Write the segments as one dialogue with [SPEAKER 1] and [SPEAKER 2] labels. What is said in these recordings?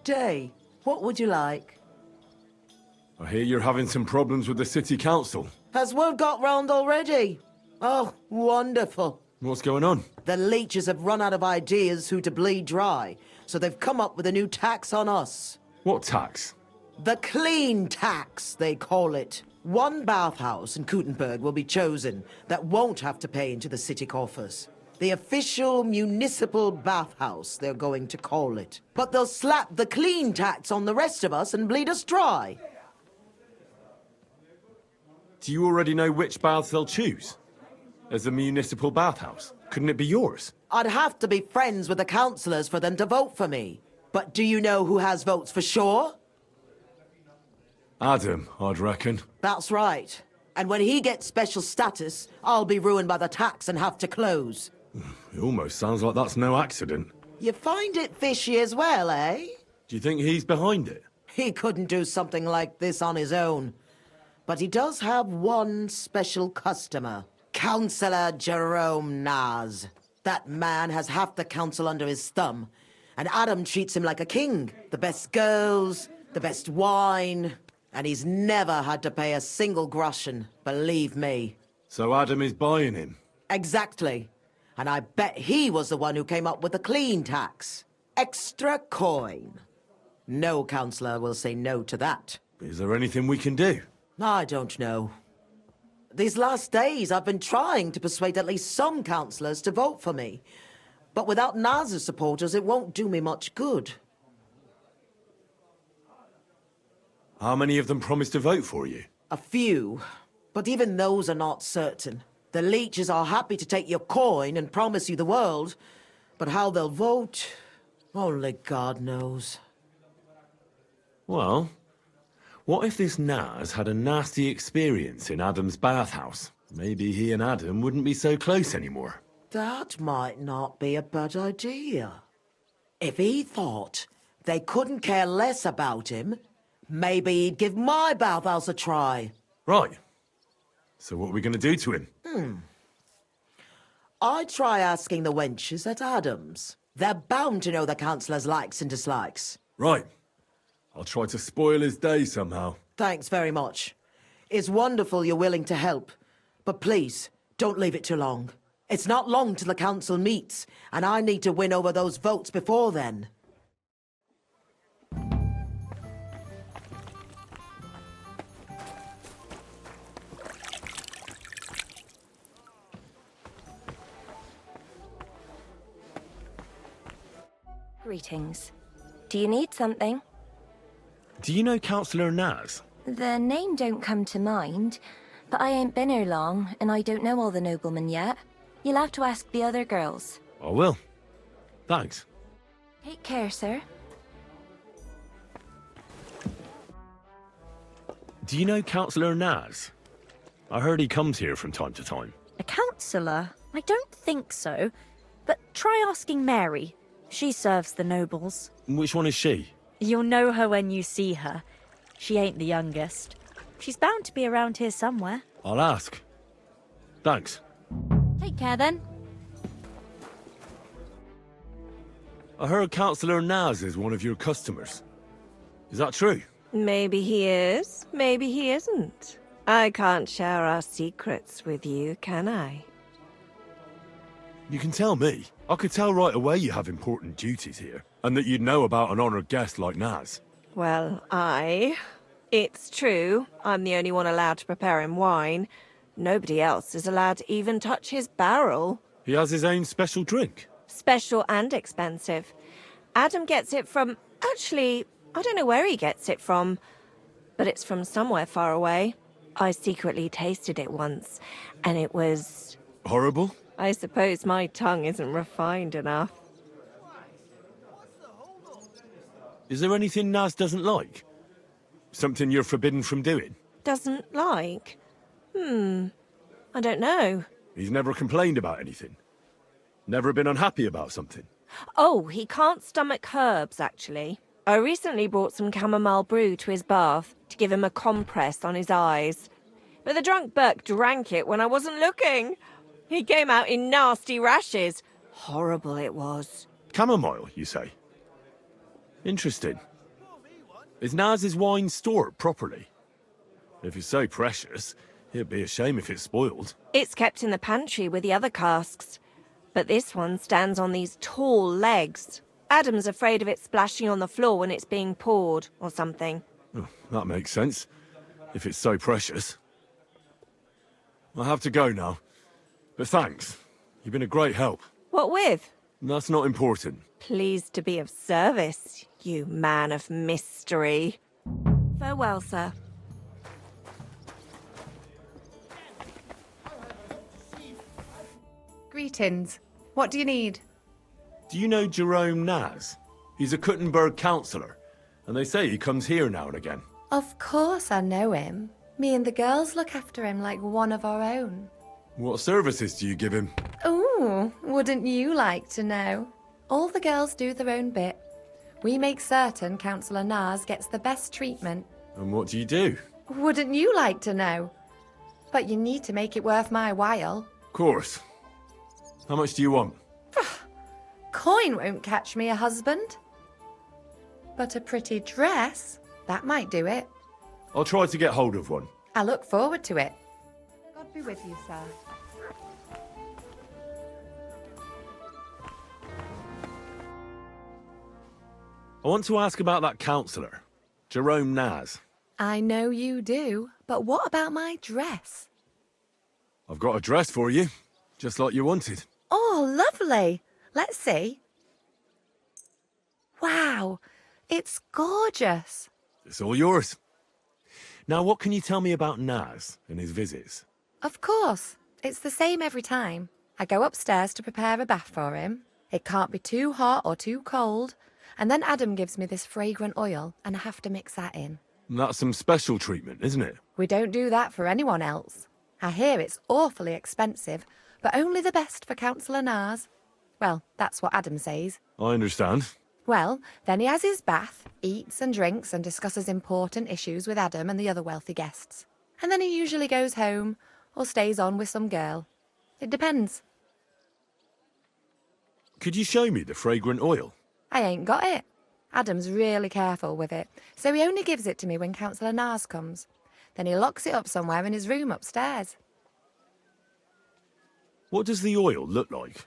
[SPEAKER 1] day. What would you like?
[SPEAKER 2] I hear you're having some problems with the city council.
[SPEAKER 1] Has word got round already? Oh, wonderful.
[SPEAKER 2] What's going on?
[SPEAKER 1] The leeches have run out of ideas who to bleed dry, so they've come up with a new tax on us.
[SPEAKER 2] What tax?
[SPEAKER 1] The clean tax, they call it. One bathhouse in Kuttenberg will be chosen that won't have to pay into the city coffers. The official municipal bathhouse, they're going to call it. But they'll slap the clean tax on the rest of us and bleed us dry.
[SPEAKER 2] Do you already know which baths they'll choose? As a municipal bathhouse? Couldn't it be yours?
[SPEAKER 1] I'd have to be friends with the councillors for them to vote for me. But do you know who has votes for sure?
[SPEAKER 2] Adam, I'd reckon.
[SPEAKER 1] That's right. And when he gets special status, I'll be ruined by the tax and have to close.
[SPEAKER 2] It almost sounds like that's no accident.
[SPEAKER 1] You find it fishy as well, eh?
[SPEAKER 2] Do you think he's behind it?
[SPEAKER 1] He couldn't do something like this on his own. But he does have one special customer. Councillor Jerome Naz. That man has half the council under his thumb. And Adam treats him like a king. The best girls, the best wine. And he's never had to pay a single groschen, believe me.
[SPEAKER 2] So Adam is buying him?
[SPEAKER 1] Exactly. And I bet he was the one who came up with the clean tax. Extra coin. No councillor will say no to that.
[SPEAKER 2] Is there anything we can do?
[SPEAKER 1] I don't know. These last days I've been trying to persuade at least some councillors to vote for me. But without Naz's supporters, it won't do me much good.
[SPEAKER 2] How many of them promised to vote for you?
[SPEAKER 1] A few. But even those are not certain. The leeches are happy to take your coin and promise you the world. But how they'll vote, only God knows.
[SPEAKER 2] Well, what if this Naz had a nasty experience in Adam's bathhouse? Maybe he and Adam wouldn't be so close anymore.
[SPEAKER 1] That might not be a bad idea. If he thought they couldn't care less about him, maybe he'd give my bathhouse a try.
[SPEAKER 2] Right. So what are we going to do to him?
[SPEAKER 1] I'd try asking the wenches at Adam's. They're bound to know the councillor's likes and dislikes.
[SPEAKER 2] Right. I'll try to spoil his day somehow.
[SPEAKER 1] Thanks very much. It's wonderful you're willing to help. But please, don't leave it too long. It's not long till the council meets, and I need to win over those votes before then.
[SPEAKER 3] Greetings. Do you need something?
[SPEAKER 2] Do you know Councillor Naz?
[SPEAKER 3] The name don't come to mind, but I ain't been here long, and I don't know all the noblemen yet. You'll have to ask the other girls.
[SPEAKER 2] I will. Thanks.
[SPEAKER 3] Take care, sir.
[SPEAKER 2] Do you know Councillor Naz? I heard he comes here from time to time.
[SPEAKER 4] A councillor? I don't think so. But try asking Mary. She serves the nobles.
[SPEAKER 2] Which one is she?
[SPEAKER 4] You'll know her when you see her. She ain't the youngest. She's bound to be around here somewhere.
[SPEAKER 2] I'll ask. Thanks.
[SPEAKER 4] Take care then.
[SPEAKER 2] I heard Councillor Naz is one of your customers. Is that true?
[SPEAKER 5] Maybe he is, maybe he isn't. I can't share our secrets with you, can I?
[SPEAKER 2] You can tell me. I could tell right away you have important duties here, and that you'd know about an honoured guest like Naz.
[SPEAKER 5] Well, It's true, I'm the only one allowed to prepare him wine. Nobody else is allowed to even touch his barrel.
[SPEAKER 2] He has his own special drink.
[SPEAKER 5] Special and expensive. Adam gets it from... Actually, I don't know where he gets it from, but it's from somewhere far away. I secretly tasted it once, and it was...
[SPEAKER 2] Horrible?
[SPEAKER 5] I suppose my tongue isn't refined enough.
[SPEAKER 2] Is there anything Naz doesn't like? Something you're forbidden from doing?
[SPEAKER 5] Doesn't like? I don't know.
[SPEAKER 2] He's never complained about anything? Never been unhappy about something?
[SPEAKER 5] Oh, he can't stomach herbs, actually. I recently brought some chamomile brew to his bath to give him a compress on his eyes. But the drunk Burke drank it when I wasn't looking. He came out in nasty rashes. Horrible it was.
[SPEAKER 2] Chamomile, you say? Interesting. Is Naz's wine stored properly? If it's so precious, it'd be a shame if it's spoiled.
[SPEAKER 5] It's kept in the pantry with the other casks. But this one stands on these tall legs. Adam's afraid of it splashing on the floor when it's being poured, or something.
[SPEAKER 2] Oh, that makes sense, if it's so precious. I have to go now. But thanks. You've been a great help.
[SPEAKER 5] What with?
[SPEAKER 2] That's not important.
[SPEAKER 5] Pleased to be of service, you man of mystery. Farewell, sir.
[SPEAKER 6] Greetings. What do you need?
[SPEAKER 2] Do you know Jerome Naz? He's a Kuttenberg councillor, and they say he comes here now and again.
[SPEAKER 6] Of course I know him. Me and the girls look after him like one of our own.
[SPEAKER 2] What services do you give him?
[SPEAKER 6] Ooh, wouldn't you like to know? All the girls do their own bit. We make certain Councillor Naz gets the best treatment.
[SPEAKER 2] And what do you do?
[SPEAKER 6] Wouldn't you like to know? But you need to make it worth my while.
[SPEAKER 2] Of course. How much do you want?
[SPEAKER 6] Coin won't catch me a husband. But a pretty dress, that might do it.
[SPEAKER 2] I'll try to get hold of one.
[SPEAKER 6] I look forward to it. God be with you, sir.
[SPEAKER 2] I want to ask about that councillor, Jerome Naz.
[SPEAKER 6] I know you do, but what about my dress?
[SPEAKER 2] I've got a dress for you, just like you wanted.
[SPEAKER 6] Oh, lovely. Let's see. Wow, it's gorgeous.
[SPEAKER 2] It's all yours. Now, what can you tell me about Naz and his visits?
[SPEAKER 6] Of course, it's the same every time. I go upstairs to prepare a bath for him. It can't be too hot or too cold. And then Adam gives me this fragrant oil, and I have to mix that in.
[SPEAKER 2] That's some special treatment, isn't it?
[SPEAKER 6] We don't do that for anyone else. I hear it's awfully expensive, but only the best for Councillor Naz. Well, that's what Adam says.
[SPEAKER 2] I understand.
[SPEAKER 6] Well, then he has his bath, eats and drinks and discusses important issues with Adam and the other wealthy guests. And then he usually goes home or stays on with some girl. It depends.
[SPEAKER 2] Could you show me the fragrant oil?
[SPEAKER 6] I ain't got it. Adam's really careful with it, so he only gives it to me when Councillor Naz comes. Then he locks it up somewhere in his room upstairs.
[SPEAKER 2] What does the oil look like?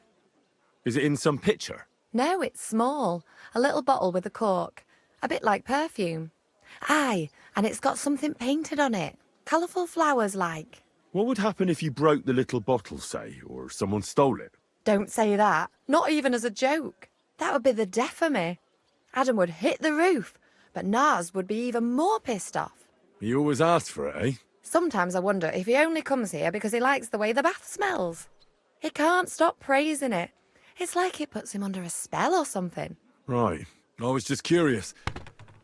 [SPEAKER 2] Is it in some pitcher?
[SPEAKER 6] No, it's small. A little bottle with a cork. A bit like perfume. Aye, and it's got something painted on it. Colourful flowers like.
[SPEAKER 2] What would happen if you broke the little bottle, say, or someone stole it?
[SPEAKER 6] Don't say that. Not even as a joke. That would be the death of me. Adam would hit the roof, but Naz would be even more pissed off.
[SPEAKER 2] He always asks for it, eh?
[SPEAKER 6] Sometimes I wonder if he only comes here because he likes the way the bath smells. He can't stop praising it. It's like it puts him under a spell or something.
[SPEAKER 2] Right. I was just curious.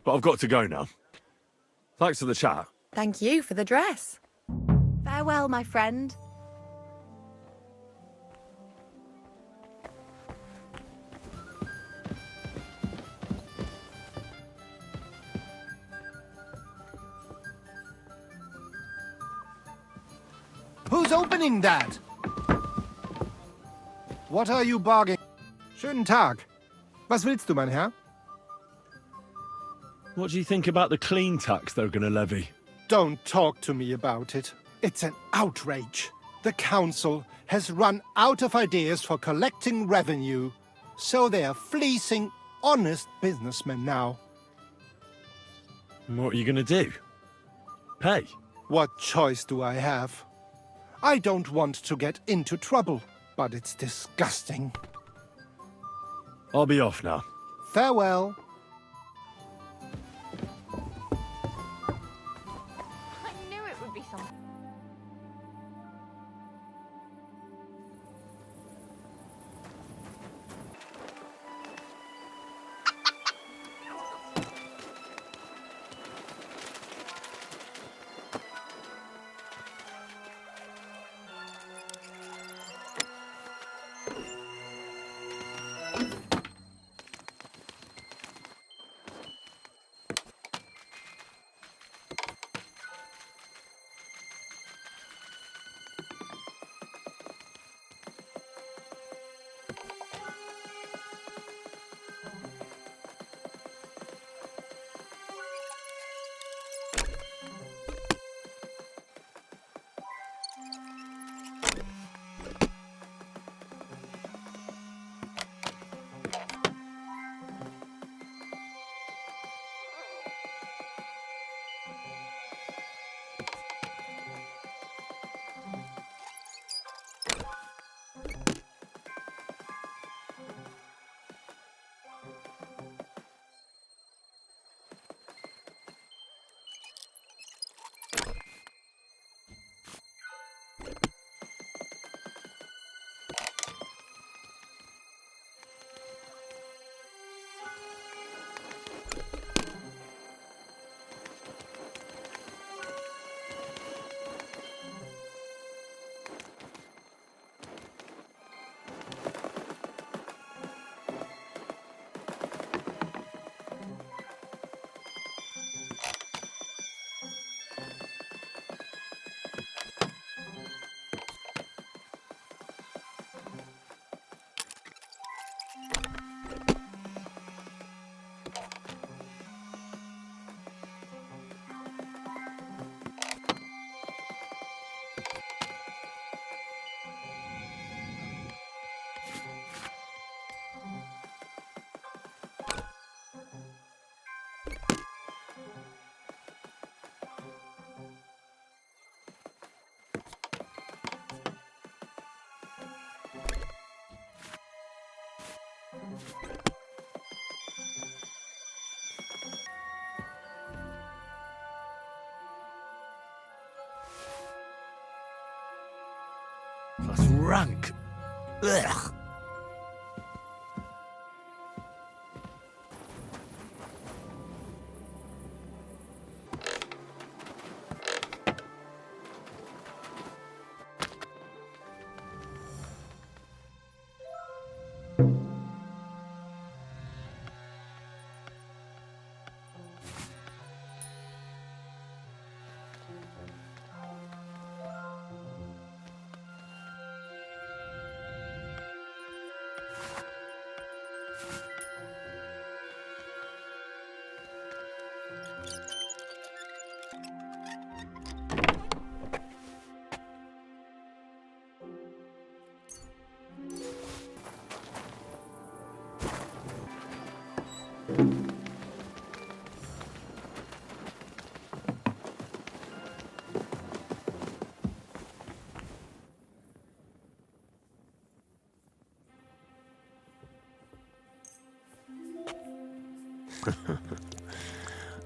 [SPEAKER 2] But I've got to go now. Thanks for the chat.
[SPEAKER 6] Thank you for the dress. Farewell, my friend.
[SPEAKER 7] Who's opening that? What are you bargaining? Schönen Tag. Was willst du, mein Herr?
[SPEAKER 2] What do you think about the clean tax they're going to levy?
[SPEAKER 7] Don't talk to me about it. It's an outrage. The council has run out of ideas for collecting revenue, so they are fleecing honest businessmen now.
[SPEAKER 2] And what are you going to do? Pay?
[SPEAKER 7] What choice do I have? I don't want to get into trouble, but it's disgusting.
[SPEAKER 2] I'll be off now.
[SPEAKER 7] Farewell.
[SPEAKER 5] I knew it would be something.
[SPEAKER 2] That's rank. Ugh.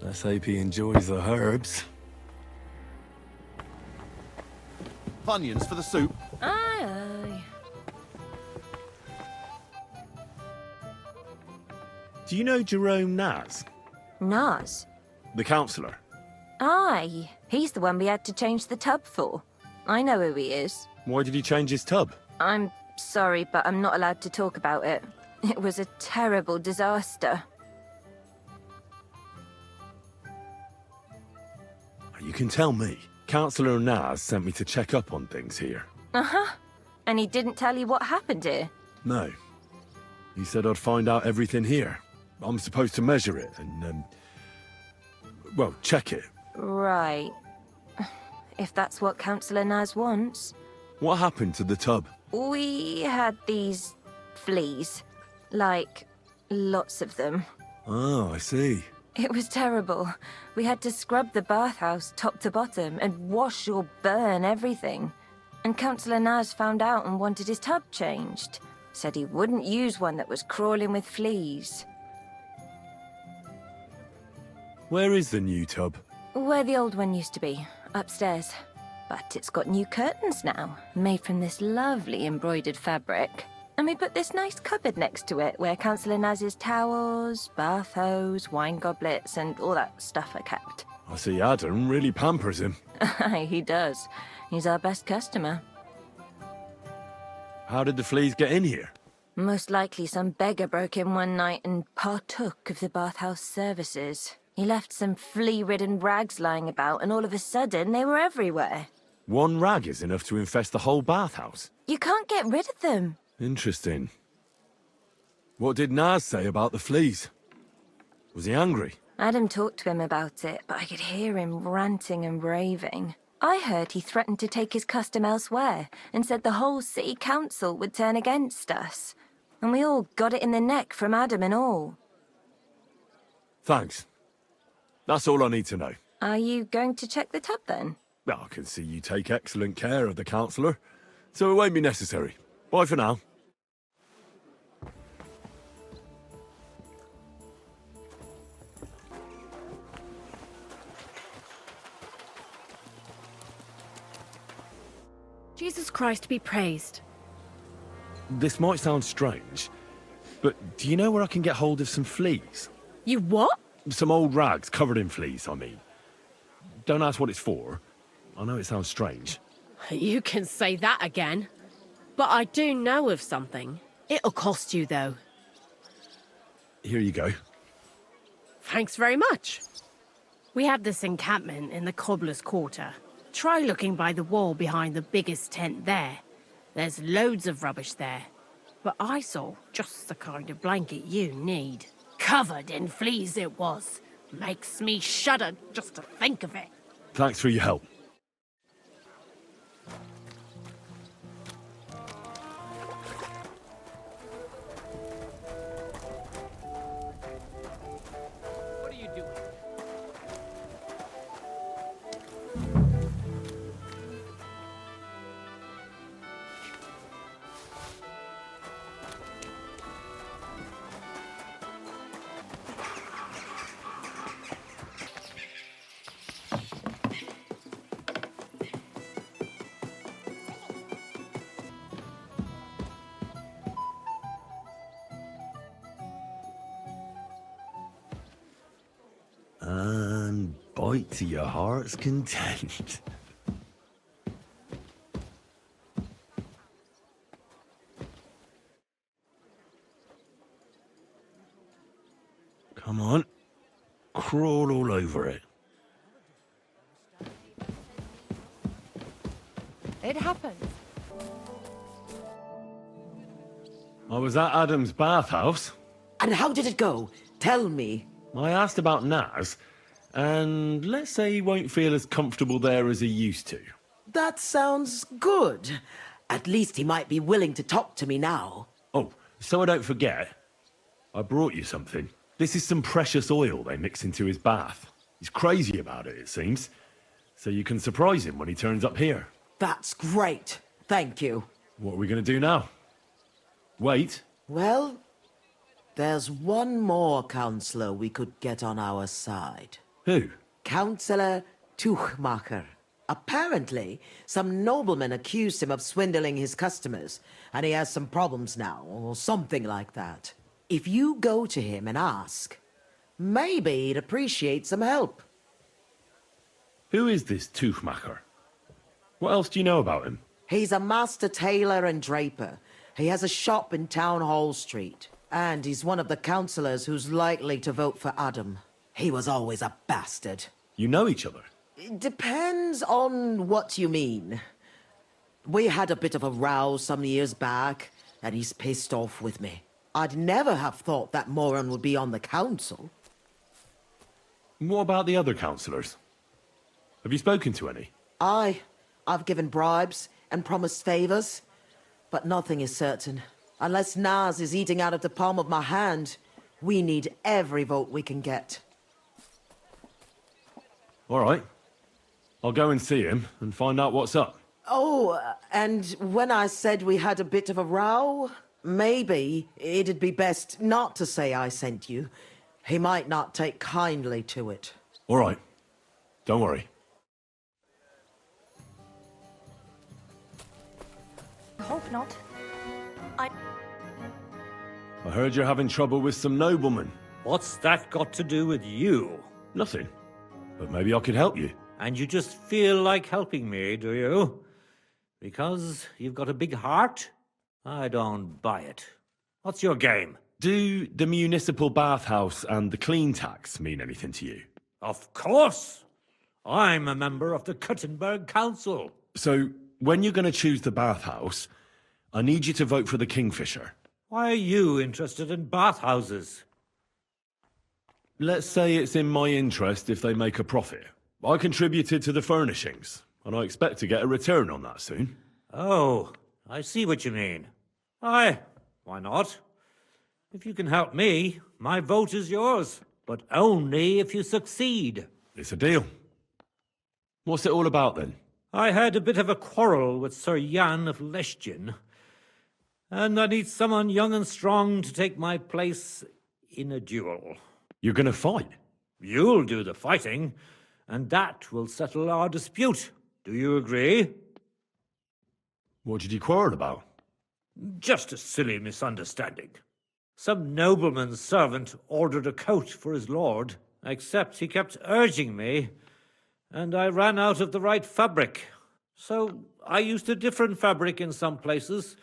[SPEAKER 2] Let's hope he enjoys the herbs.
[SPEAKER 8] Funyuns for the soup.
[SPEAKER 3] Aye, aye.
[SPEAKER 2] Do you know Jerome Naz,
[SPEAKER 3] Nas?
[SPEAKER 2] the councillor?
[SPEAKER 3] Aye. He's the one we had to change the tub for. I know who he is.
[SPEAKER 2] Why did he change his tub?
[SPEAKER 3] I'm sorry, but I'm not allowed to talk about it. It was a terrible disaster.
[SPEAKER 2] You can tell me. Councillor Naz sent me to check up on things here.
[SPEAKER 3] Uh-huh. And he didn't tell you what happened here?
[SPEAKER 2] No. He said I'd find out everything here. I'm supposed to measure it and, well, check it.
[SPEAKER 3] Right. If that's what Councillor Naz wants.
[SPEAKER 2] What happened to the tub?
[SPEAKER 3] We had these fleas. Like, lots of them.
[SPEAKER 2] Oh, I see.
[SPEAKER 3] It was terrible. We had to scrub the bathhouse top to bottom and wash or burn everything. And Councillor Naz found out and wanted his tub changed. Said he wouldn't use one that was crawling with fleas.
[SPEAKER 2] Where is the new tub?
[SPEAKER 3] Where the old one used to be, upstairs. But it's got new curtains now, made from this lovely embroidered fabric. And we put this nice cupboard next to it where Councillor Naz's towels, bath hose, wine goblets, and all that stuff are kept.
[SPEAKER 2] I see Adam really pampers him.
[SPEAKER 3] Aye, he does. He's our best customer.
[SPEAKER 2] How did the fleas get in here?
[SPEAKER 3] Most likely some beggar broke in one night and partook of the bathhouse services. He left some flea-ridden rags lying about, and all of a sudden they were everywhere.
[SPEAKER 2] One rag is enough to infest the whole bathhouse.
[SPEAKER 3] You can't get rid of them.
[SPEAKER 2] Interesting. What did Naz say about the fleas? Was he angry?
[SPEAKER 3] Adam talked to him about it, but I could hear him ranting and raving. I heard he threatened to take his custom elsewhere and said the whole city council would turn against us. And we all got it in the neck from Adam and all.
[SPEAKER 2] Thanks. That's all I need to know.
[SPEAKER 3] Are you going to check the tub then?
[SPEAKER 2] I can see you take excellent care of the councillor, so it won't be necessary. Bye for now.
[SPEAKER 9] Jesus Christ be praised.
[SPEAKER 2] This might sound strange, but do you know where I can get hold of some fleas?
[SPEAKER 9] You what?
[SPEAKER 2] Some old rags covered in fleas, I mean. Don't ask what it's for. I know it sounds strange.
[SPEAKER 9] You can say that again. But I do know of something. It'll cost you, though.
[SPEAKER 2] Here you go.
[SPEAKER 9] Thanks very much. We have this encampment in the Cobbler's Quarter. Try looking by the wall behind the biggest tent there. There's loads of rubbish there. But I saw just the kind of blanket you need. Covered in fleas it was. Makes me shudder just to think of it.
[SPEAKER 2] Thanks for your help.
[SPEAKER 9] What are you doing?
[SPEAKER 2] right to your heart's content. Come on. Crawl all over it.
[SPEAKER 6] It happens.
[SPEAKER 2] I was at Adam's bathhouse.
[SPEAKER 1] And how did it go? Tell me.
[SPEAKER 2] I asked about Naz, and let's say he won't feel as comfortable there as he used to.
[SPEAKER 1] That sounds good. At least he might be willing to talk to me now.
[SPEAKER 2] Oh, so I don't forget, I brought you something. This is some precious oil they mix into his bath. He's crazy about it, it seems. So you can surprise him when he turns up here.
[SPEAKER 1] That's great. Thank you.
[SPEAKER 2] What are we going to do now? Wait.
[SPEAKER 1] Well, there's one more counselor we could get on our side.
[SPEAKER 2] Who?
[SPEAKER 1] Councillor Tuchmacher. Apparently, some nobleman accused him of swindling his customers, and he has some problems now, or something like that. If you go to him and ask, maybe he'd appreciate some help.
[SPEAKER 2] Who is this Tuchmacher? What else do you know about him?
[SPEAKER 1] He's a master tailor and draper. He has a shop in Town Hall Street. And he's one of the councillors who's likely to vote for Adam. He was always a bastard.
[SPEAKER 2] You know each other?
[SPEAKER 1] It depends on what you mean. We had a bit of a row some years back, and he's pissed off with me. I'd never have thought that moron would be on the council.
[SPEAKER 2] What about the other councillors? Have you spoken to any?
[SPEAKER 1] I've given bribes and promised favours, but nothing is certain. Unless Naz is eating out of the palm of my hand, we need every vote we can get.
[SPEAKER 2] All right. I'll go and see him and find out what's up.
[SPEAKER 1] Oh, and when I said we had a bit of a row, maybe it'd be best not to say I sent you. He might not take kindly to it.
[SPEAKER 2] All right. Don't worry.
[SPEAKER 4] I hope not.
[SPEAKER 2] I heard you're having trouble with some noblemen.
[SPEAKER 10] What's that got to do with you?
[SPEAKER 2] Nothing. But maybe I could help you.
[SPEAKER 10] And you just feel like helping me, do you? Because you've got a big heart? I don't buy it. What's your game?
[SPEAKER 2] Do the municipal bathhouse and the clean tax mean anything to you?
[SPEAKER 10] Of course! I'm a member of the Kuttenberg Council.
[SPEAKER 2] So, when you're going to choose the bathhouse, I need you to vote for the Kingfisher.
[SPEAKER 10] Why are you interested in bathhouses?
[SPEAKER 2] Let's say it's in my interest if they make a profit. I contributed to the furnishings, and I expect to get a return on that soon.
[SPEAKER 10] Oh, I see what you mean. Aye, why not? If you can help me, my vote is yours. But only if you succeed.
[SPEAKER 2] It's a deal. What's it all about, then?
[SPEAKER 10] I had a bit of a quarrel with Sir Jan of Leschin, and I need someone young and strong to take my place in a duel.
[SPEAKER 2] You're going to fight?
[SPEAKER 10] You'll do the fighting, and that will settle our dispute. Do you agree?
[SPEAKER 2] What did you quarrel about?
[SPEAKER 10] Just a silly misunderstanding. Some nobleman's servant ordered a coat for his lord, except he kept urging me, and I ran out of the right fabric. So I used a different fabric in some places,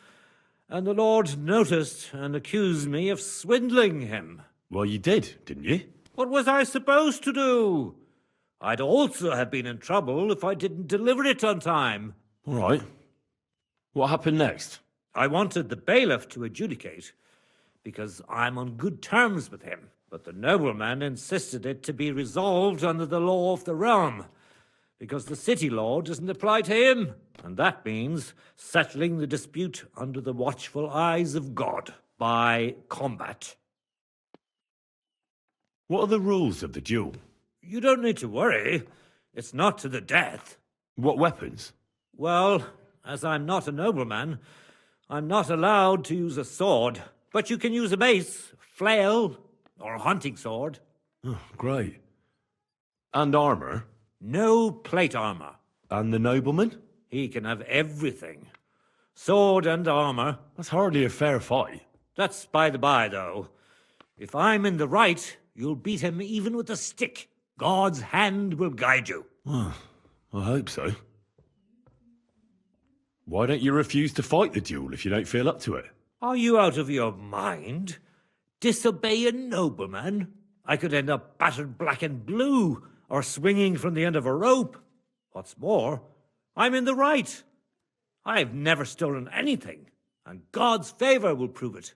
[SPEAKER 10] and the lord noticed and accused me of swindling him.
[SPEAKER 2] Well, you did, didn't you?
[SPEAKER 10] What was I supposed to do? I'd also have been in trouble if I didn't deliver it on time.
[SPEAKER 2] All right. What happened next?
[SPEAKER 10] I wanted the bailiff to adjudicate, because I'm on good terms with him. But the nobleman insisted it to be resolved under the law of the realm, because the city law doesn't apply to him. And that means settling the dispute under the watchful eyes of God, by combat.
[SPEAKER 2] What are the rules of the duel?
[SPEAKER 10] You don't need to worry. It's not to the death.
[SPEAKER 2] What weapons?
[SPEAKER 10] Well, as I'm not a nobleman, I'm not allowed to use a sword. But you can use a mace, flail, or a hunting sword.
[SPEAKER 2] Oh, great. And armour?
[SPEAKER 10] No plate armour.
[SPEAKER 2] And the nobleman?
[SPEAKER 10] He can have everything. Sword and armour.
[SPEAKER 2] That's hardly a fair fight.
[SPEAKER 10] That's by the by, though. If I'm in the right, you'll beat him even with a stick. God's hand will guide you.
[SPEAKER 2] Well, I hope so. Why don't you refuse to fight the duel if you don't feel up to it?
[SPEAKER 10] Are you out of your mind? Disobey a nobleman? I could end up battered black and blue, or swinging from the end of a rope. What's more, I'm in the right. I've never stolen anything, and God's favor will prove it.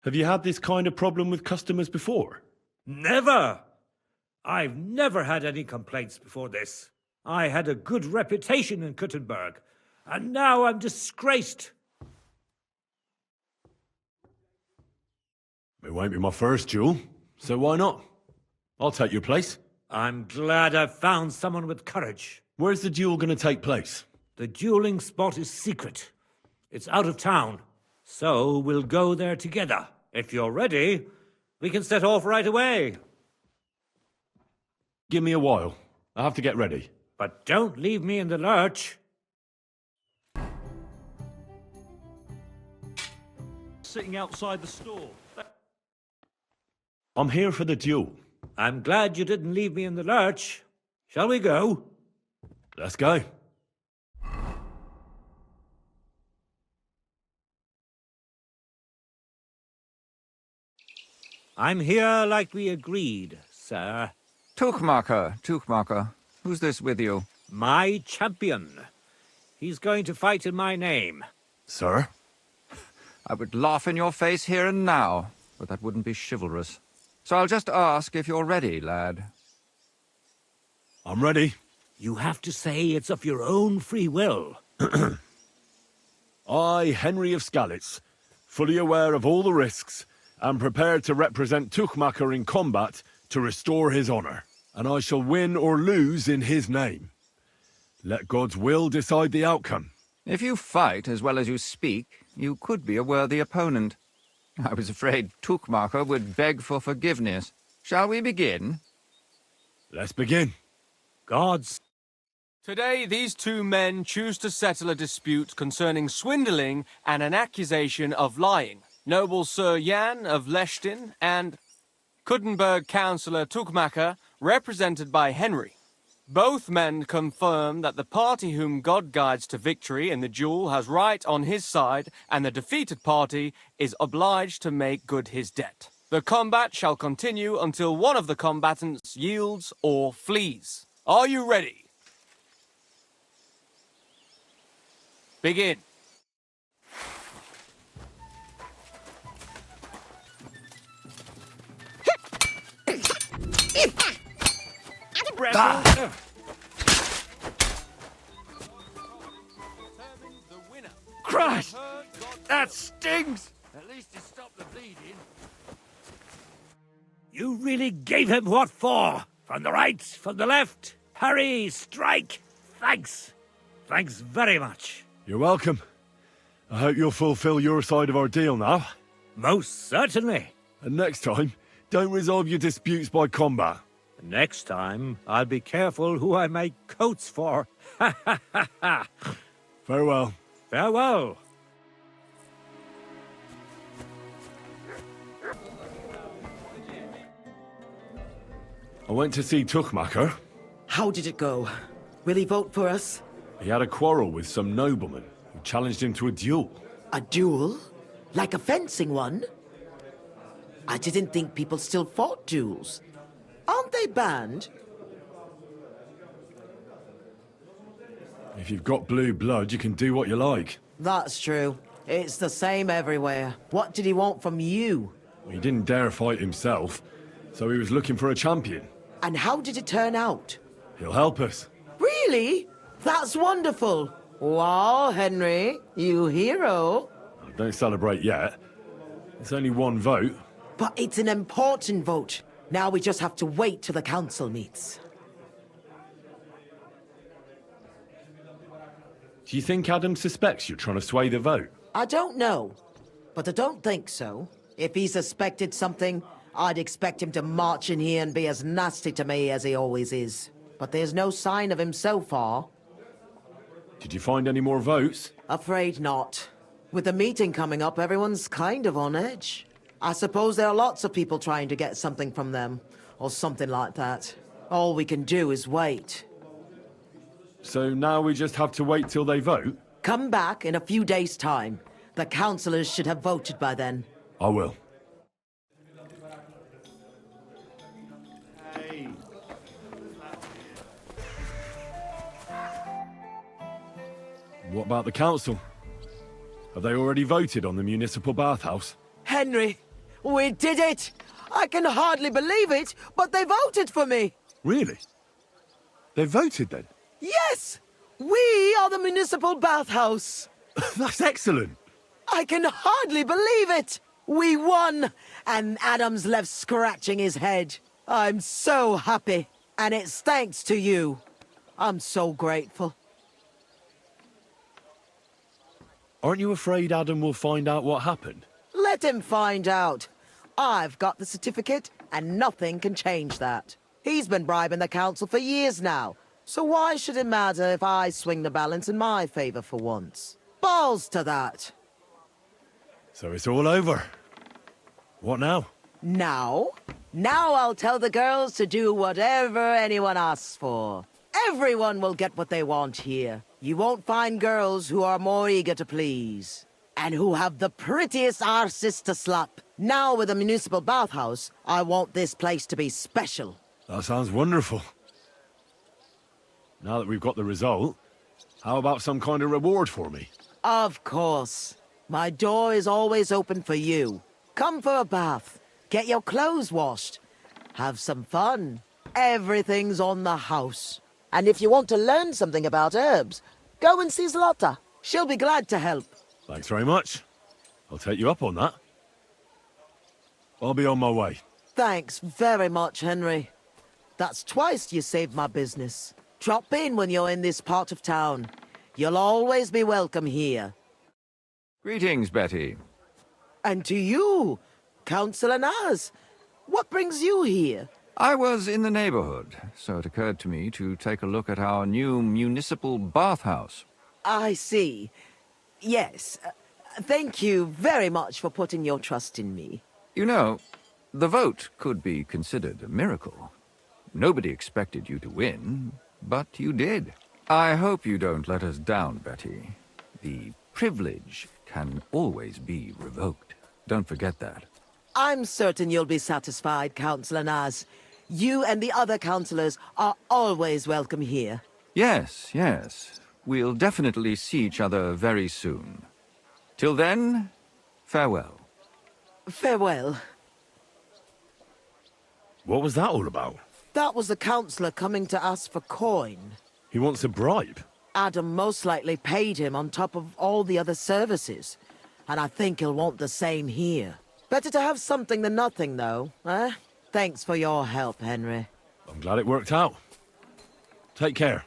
[SPEAKER 2] Have you had this kind of problem with customers before?
[SPEAKER 10] Never! I've never had any complaints before this. I had a good reputation in Kuttenberg, and now I'm disgraced.
[SPEAKER 2] It won't be my first duel, so why not? I'll take your place.
[SPEAKER 10] I'm glad I've found someone with courage.
[SPEAKER 2] Where's the duel going to take place?
[SPEAKER 10] The dueling spot is secret. It's out of town, so we'll go there together. If you're ready, we can set off right away.
[SPEAKER 2] Give me a while. I have to get ready.
[SPEAKER 10] But don't leave me in the lurch.
[SPEAKER 8] Sitting outside the store.
[SPEAKER 2] I'm here for the duel.
[SPEAKER 10] I'm glad you didn't leave me in the lurch. Shall we go?
[SPEAKER 2] Let's go.
[SPEAKER 10] I'm here like we agreed, sir.
[SPEAKER 11] Tuchmacher. Who's this with you?
[SPEAKER 10] My champion. He's going to fight in my name.
[SPEAKER 2] Sir?
[SPEAKER 11] I would laugh in your face here and now, but that wouldn't be chivalrous. So I'll just ask if you're ready, lad.
[SPEAKER 2] I'm ready.
[SPEAKER 10] You have to say it's of your own free will.
[SPEAKER 2] I, Henry of Skalitz, fully aware of all the risks, am prepared to represent Tuchmacher in combat to restore his honor, and I shall win or lose in his name. Let God's will decide the outcome.
[SPEAKER 11] If you fight as well as you speak, you could be a worthy opponent. I was afraid Tuchmacher would beg for forgiveness. Shall we begin?
[SPEAKER 2] Let's begin.
[SPEAKER 10] God's...
[SPEAKER 12] Today, these two men choose to settle a dispute concerning swindling and an accusation of lying. Noble Sir Jan of Lechtin and Kuttenberg Councillor Tuchmacher, represented by Henry. Both men confirm that the party whom God guides to victory in the duel has right on his side, and the defeated party is obliged to make good his debt. The combat shall continue until one of the combatants yields or flees. Are you ready? Begin.
[SPEAKER 10] Christ! That stings!
[SPEAKER 11] At least he stopped the bleeding.
[SPEAKER 10] You really gave him what for? From the right, from the left, parry, strike. Thanks. Thanks very much.
[SPEAKER 2] You're welcome. I hope you'll fulfill your side of our deal now.
[SPEAKER 10] Most certainly.
[SPEAKER 2] And next time, don't resolve your disputes by combat.
[SPEAKER 10] Next time, I'll be careful who I make coats for. Ha ha ha ha.
[SPEAKER 2] Farewell.
[SPEAKER 10] Farewell.
[SPEAKER 2] I went to see Tuchmacher.
[SPEAKER 1] How did it go? Will he vote for us?
[SPEAKER 2] He had a quarrel with some nobleman who challenged him to a duel.
[SPEAKER 1] A duel? Like a fencing one? I didn't think people still fought duels. Aren't they banned?
[SPEAKER 2] If you've got blue blood, you can do what you like.
[SPEAKER 1] That's true. It's the same everywhere. What did he want from you?
[SPEAKER 2] He didn't dare fight himself, so he was looking for a champion.
[SPEAKER 1] And how did it turn out?
[SPEAKER 2] He'll help us.
[SPEAKER 1] Really? That's wonderful. Wow, Henry, you hero.
[SPEAKER 2] Don't celebrate yet. It's only one vote.
[SPEAKER 1] But it's an important vote. Now we just have to wait till the council meets.
[SPEAKER 2] Do you think Adam suspects you're trying to sway the vote?
[SPEAKER 1] I don't know, but I don't think so. If he suspected something, I'd expect him to march in here and be as nasty to me as he always is. But there's no sign of him so far.
[SPEAKER 2] Did you find any more votes?
[SPEAKER 1] Afraid not. With the meeting coming up, everyone's kind of on edge. I suppose there are lots of people trying to get something from them. or something like that. All we can do is wait.
[SPEAKER 2] So now we just have to wait till they vote?
[SPEAKER 1] Come back in a few days' time. The councillors should have voted by then.
[SPEAKER 2] I will. What about the council? Have they already voted on the municipal bathhouse?
[SPEAKER 1] Henry, we did it! I can hardly believe it, but they voted for me!
[SPEAKER 2] Really? They voted then?
[SPEAKER 1] Yes! We are the municipal bathhouse!
[SPEAKER 2] That's excellent!
[SPEAKER 1] I can hardly believe it! We won! And Adam's left scratching his head. I'm so happy. And it's thanks to you. I'm so grateful.
[SPEAKER 2] Aren't you afraid Adam will find out what happened?
[SPEAKER 1] Let him find out. I've got the certificate, and nothing can change that. He's been bribing the council for years now, so why should it matter if I swing the balance in my favor for once? Balls to that.
[SPEAKER 2] So it's all over. What now?
[SPEAKER 1] Now? Now I'll tell the girls to do whatever anyone asks for. Everyone will get what they want here. You won't find girls who are more eager to please. And who have the prettiest arses to slap. Now with the municipal bathhouse, I want this place to be special.
[SPEAKER 2] That sounds wonderful. Now that we've got the result, how about some kind of reward for me?
[SPEAKER 1] Of course. My door is always open for you. Come for a bath. Get your clothes washed. Have some fun. Everything's on the house. And if you want to learn something about herbs, go and see Zlata. She'll be glad to help.
[SPEAKER 2] Thanks very much. I'll take you up on that. I'll be on my way.
[SPEAKER 1] Thanks very much, Henry. That's twice you saved my business. Drop in when you're in this part of town. You'll always be welcome here.
[SPEAKER 11] Greetings, Betty.
[SPEAKER 1] And to you, Councillor Naz. What brings you here?
[SPEAKER 11] I was in the neighborhood, so it occurred to me to take a look at our new municipal bathhouse.
[SPEAKER 1] I see. Yes. Thank you very much for putting your trust in me.
[SPEAKER 11] You know, the vote could be considered a miracle. Nobody expected you to win, but you did. I hope you don't let us down, Betty. The privilege can always be revoked. Don't forget that.
[SPEAKER 1] I'm certain you'll be satisfied, Councillor Naz. You and the other councillors are always welcome here.
[SPEAKER 11] Yes, yes. We'll definitely see each other very soon. Till then, farewell.
[SPEAKER 1] Farewell.
[SPEAKER 2] What was that all about?
[SPEAKER 1] That was the councillor coming to ask for coin.
[SPEAKER 2] He wants a bribe.
[SPEAKER 1] Adam most likely paid him on top of all the other services. And I think he'll want the same here. Better to have something than nothing, though, eh? Thanks for your help, Henry.
[SPEAKER 2] I'm glad it worked out. Take care.